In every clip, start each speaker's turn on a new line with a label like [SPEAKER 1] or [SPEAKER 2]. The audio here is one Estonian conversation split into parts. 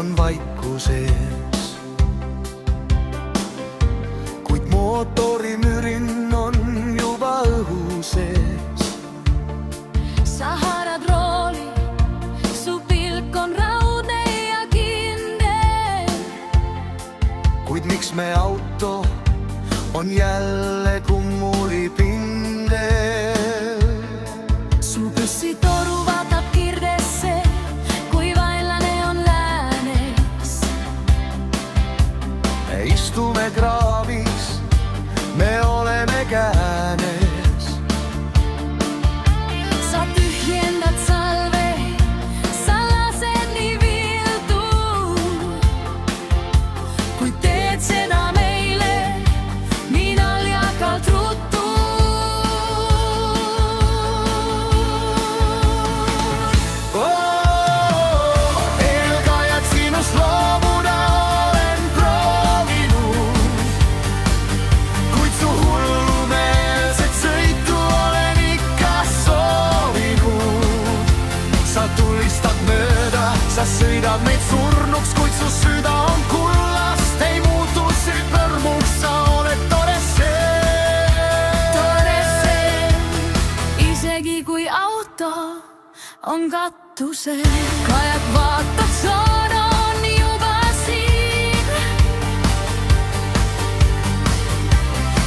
[SPEAKER 1] on vaikuses, kuid mootori mürin on juba õhu sees.
[SPEAKER 2] Sa haarad rooli, su pilk on raudne ja kindel.
[SPEAKER 1] Kuid miks me auto on jälle kummulipindel?
[SPEAKER 2] Su bussitoru vaatab kirdesse, kui vaenlane on läänes.
[SPEAKER 1] Me istume kraavis, me oleme käänes.
[SPEAKER 2] Sa tyhjendad salve, sa lased nii viltu, kui teed seda meile nii naljakalt ruttu.
[SPEAKER 1] Eelkajad sinust loobuda olen proovinud, kuid su hullumeelset sõitu olen ikka soovinud. Sa tulistad mööda, sa sõidad meid surnuks, kuid su süda on kullast, ei muutu see põrmuks, sa oled tore see.
[SPEAKER 2] Tore see, isegi kui auto on katusel. Kajak vaatab, soon on juba siin,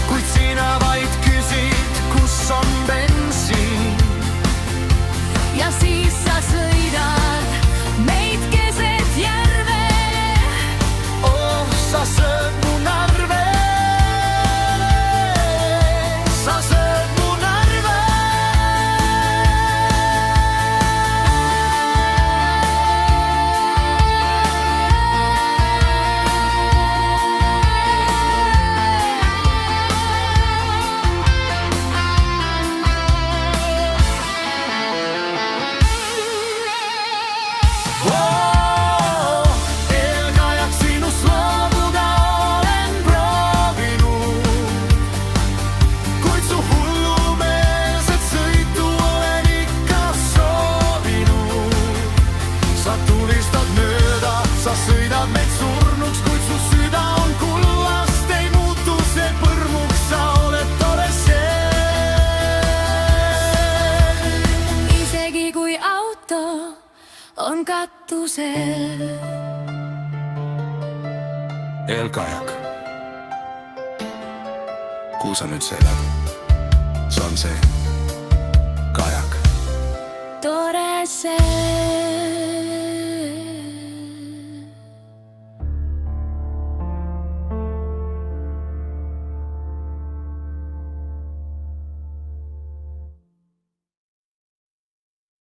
[SPEAKER 1] kuid sina vaid küsid, kus on bensiin.
[SPEAKER 2] ja siis sa sõidad meid keset järve.
[SPEAKER 1] Oh, sa sööd mu narve, sa sööd mu narve. Oh, eelkajak sinust loobuda olen proovinud, kuid su hullumeelset sõitu olen ikka soovinud. Sa tulistad mööda, sa sõidad meid surnuks, kuid su süda on kullast, ei muutu see põrmuks, sa oled tore see.
[SPEAKER 2] Isegi kui auto on katusel.
[SPEAKER 1] Eelkajak, kuhu sa nüüd sõidad? See on see kajak.
[SPEAKER 2] Tore see.